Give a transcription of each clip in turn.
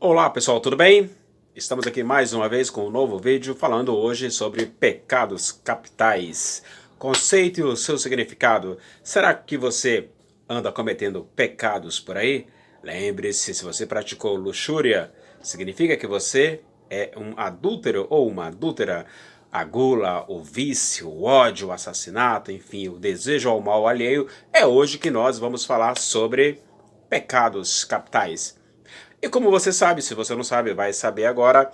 Olá pessoal, tudo bem? Estamos aqui mais uma vez com um novo vídeo falando hoje sobre pecados capitais. Conceito e o seu significado. Será que você anda cometendo pecados por aí? Lembre-se, se você praticou luxúria, significa que você é um adúltero ou uma adúltera. A gula, o vício, o ódio, o assassinato, enfim, o desejo ao mal alheio, é hoje que nós vamos falar sobre pecados capitais. E como você sabe, se você não sabe, vai saber agora,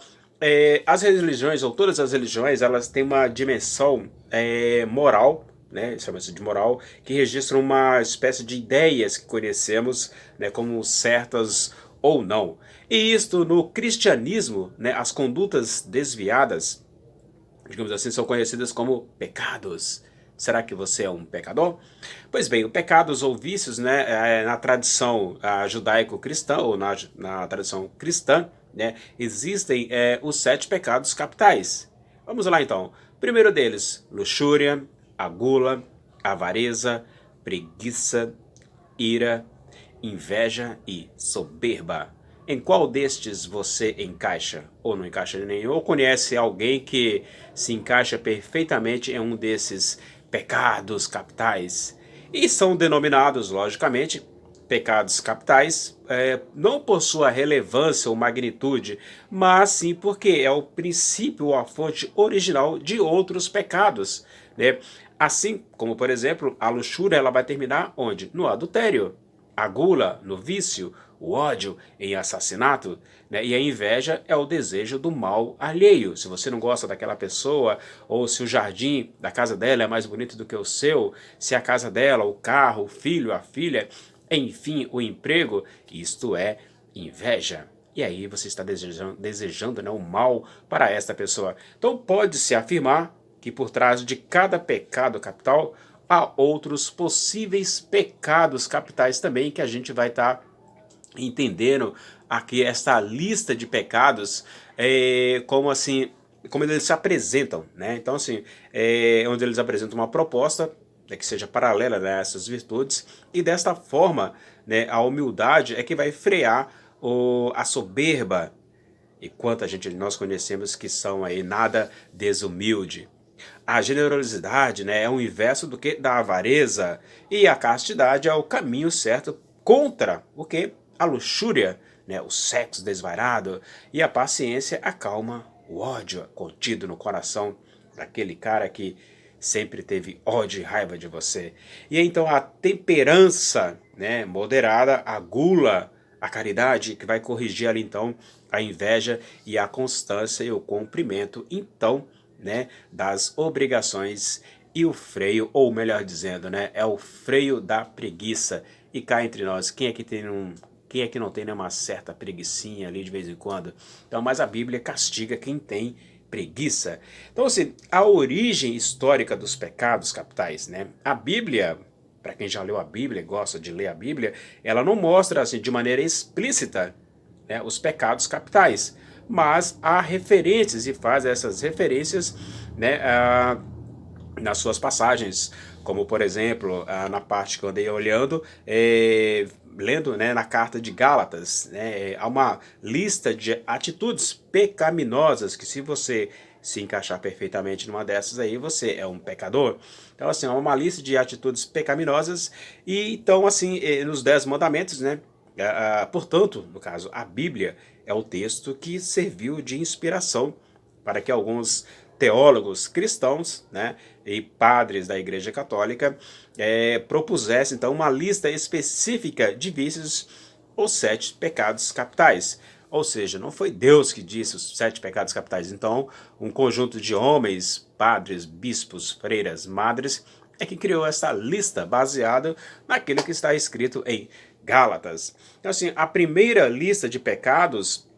as religiões, ou todas as religiões, elas têm uma dimensão moral, né, chama-se de moral, que registra uma espécie de ideias que conhecemos, né, como certas ou não. E isto no cristianismo, né, as condutas desviadas, digamos assim, são conhecidas como pecados. Será que você é um pecador? Pois bem, o pecados ou vícios, né, na tradição judaico-cristã, ou na tradição cristã, né, existem os 7 pecados capitais. Vamos lá então. Primeiro deles, luxúria, a gula, avareza, preguiça, ira, inveja e soberba. Em qual destes você encaixa? Ou não encaixa em nenhum? Ou conhece alguém que se encaixa perfeitamente em um desses pecados capitais? E são denominados, logicamente, pecados capitais, não por sua relevância ou magnitude, mas sim porque é o princípio ou a fonte original de outros pecados, né? Assim como, por exemplo, a luxúria, ela vai terminar onde? No adultério. A gula no vício, o ódio em assassinato, né? E a inveja é o desejo do mal alheio. Se você não gosta daquela pessoa, ou se o jardim da casa dela é mais bonito do que o seu, se a casa dela, o carro, o filho, a filha, enfim, o emprego, isto é inveja. E aí você está desejando, né, o mal para esta pessoa. Então pode-se afirmar que por trás de cada pecado capital há outros possíveis pecados capitais também que a gente vai estar entendendo aqui esta lista de pecados, como assim, como eles se apresentam, né? Então assim, onde eles apresentam uma proposta, né, que seja paralela, né, a essas virtudes, e desta forma, né, a humildade é que vai frear a soberba, e quanta gente nós conhecemos que são aí nada desumilde. A generosidade, né, é o inverso do que da avareza, e a castidade é o caminho certo contra o que? A luxúria, né, o sexo desvairado, e a paciência acalma o ódio contido no coração daquele cara que sempre teve ódio e raiva de você. E então a temperança, né, moderada, a gula, a caridade, que vai corrigir ali então a inveja e a constância e o cumprimento, então, né, das obrigações e o freio, ou melhor dizendo, né, é o freio da preguiça. E cá entre nós, quem é que não tem, né, uma certa preguicinha ali de vez em quando? Então, mas a Bíblia castiga quem tem preguiça. Então, assim, a origem histórica dos pecados capitais, né? A Bíblia, para quem já leu a Bíblia, gosta de ler a Bíblia, ela não mostra assim de maneira explícita, né, os pecados capitais, mas há referências e faz essas referências, né, nas suas passagens, como por exemplo, na parte que eu andei olhando, lendo, né, na carta de Gálatas, né, há uma lista de atitudes pecaminosas que, se você se encaixar perfeitamente numa dessas aí, você é um pecador. Então, assim, há uma lista de atitudes pecaminosas, e então, assim, nos 10 mandamentos, né, portanto, no caso, a Bíblia é o texto que serviu de inspiração para que alguns teólogos cristãos, né, e padres da Igreja Católica propusessem então uma lista específica de vícios ou 7 pecados capitais. Ou seja, não foi Deus que disse os 7 pecados capitais. Então, um conjunto de homens, padres, bispos, freiras, madres, é que criou essa lista baseada naquilo que está escrito em Gálatas. Então, assim, a primeira lista de pecados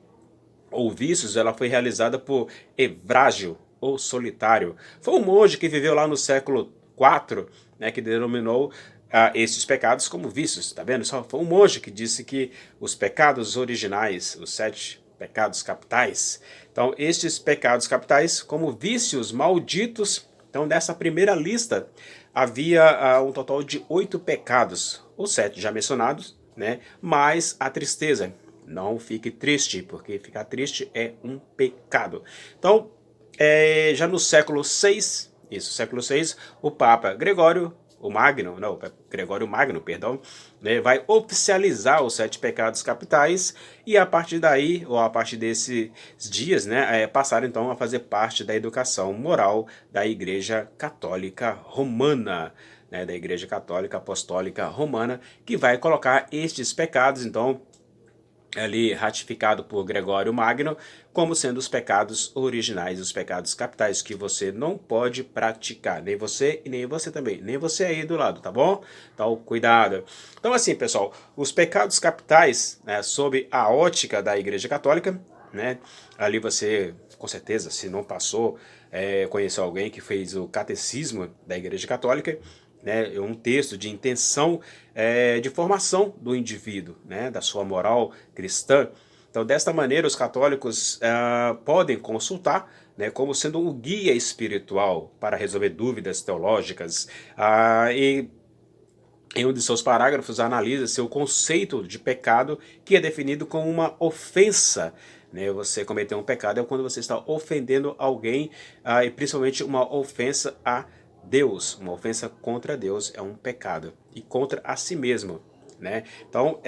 ou vícios, ela foi realizada por Evrágio, ou Solitário. Foi um monge que viveu lá no século IV, né, que denominou esses pecados como vícios, tá vendo? Só foi um monge que disse que os pecados originais, os 7 pecados capitais, então estes pecados capitais como vícios malditos. Então nessa primeira lista havia um total de 8 pecados, os 7 já mencionados, né, mais a tristeza, Não fique triste, porque ficar triste é um pecado. Então, já no século VI, século VI, o Papa Gregório Magno, perdão, né, vai oficializar os 7 pecados capitais e a partir daí, ou a partir desses dias, né, passaram então a fazer parte da educação moral da Igreja Católica Romana, né, da Igreja Católica Apostólica Romana, que vai colocar estes pecados, então, ali ratificado por Gregório Magno, como sendo os pecados originais, os pecados capitais, que você não pode praticar, nem você e nem você também, nem você aí do lado, tá bom? Então, cuidado. Então, assim, pessoal, os pecados capitais, né, sob a ótica da Igreja Católica, né, ali você, com certeza, se não passou, conheceu alguém que fez o catecismo da Igreja Católica, né, um texto de intenção de formação do indivíduo, né, da sua moral cristã. Então, desta maneira, os católicos podem consultar, né, como sendo um guia espiritual para resolver dúvidas teológicas. E em um de seus parágrafos analisa-se o conceito de pecado, que é definido como uma ofensa. Né? Você cometer um pecado é quando você está ofendendo alguém, e principalmente uma ofensa a Deus. Uma ofensa contra Deus é um pecado, e contra a si mesmo. Né? Então,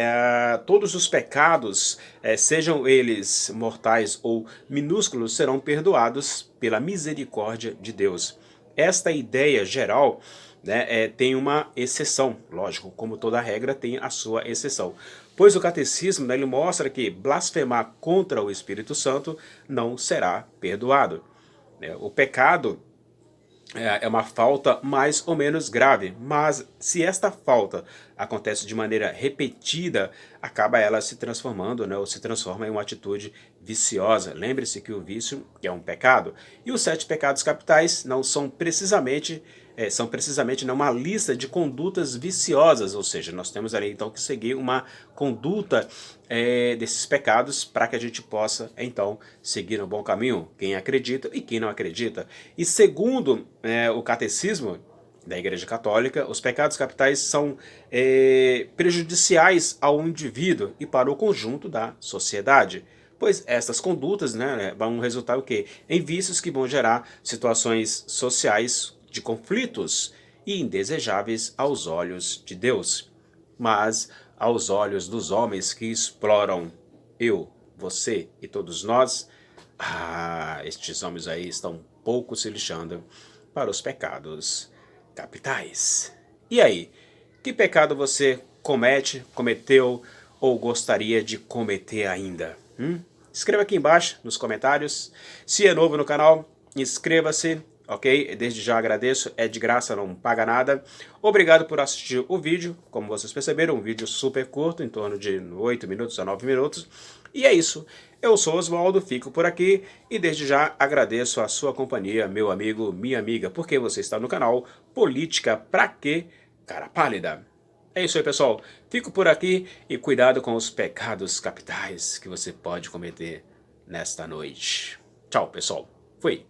todos os pecados, sejam eles mortais ou minúsculos, serão perdoados pela misericórdia de Deus. Esta ideia geral, né, tem uma exceção, lógico, como toda regra tem a sua exceção. Pois o catecismo, né, ele mostra que blasfemar contra o Espírito Santo não será perdoado. O pecado é uma falta mais ou menos grave, mas se esta falta acontece de maneira repetida, acaba ela se transformando, né, ou se transforma em uma atitude viciosa. Lembre-se que o vício é um pecado. E os 7 pecados capitais não são precisamente uma lista de condutas viciosas, ou seja, nós temos ali então que seguir uma conduta desses pecados para que a gente possa então seguir no bom caminho, quem acredita e quem não acredita. E segundo o catecismo da Igreja Católica, os pecados capitais são prejudiciais ao indivíduo e para o conjunto da sociedade. Pois essas condutas, né, vão resultar o quê? Em vícios que vão gerar situações sociais de conflitos e indesejáveis aos olhos de Deus. Mas aos olhos dos homens que exploram eu, você e todos nós, estes homens aí estão pouco se lixando para os pecados capitais. E aí, que pecado você cometeu ou gostaria de cometer ainda? Escreva aqui embaixo nos comentários. Se é novo no canal, inscreva-se, ok? Desde já agradeço, é de graça, não paga nada. Obrigado por assistir o vídeo. Como vocês perceberam, um vídeo super curto, em torno de 8 minutos a 9 minutos. E é isso. Eu sou Oswaldo, fico por aqui e desde já agradeço a sua companhia, meu amigo, minha amiga, porque você está no canal Política Pra Quê, Cara Pálida. É isso aí, pessoal. Fico por aqui e cuidado com os pecados capitais que você pode cometer nesta noite. Tchau, pessoal. Fui.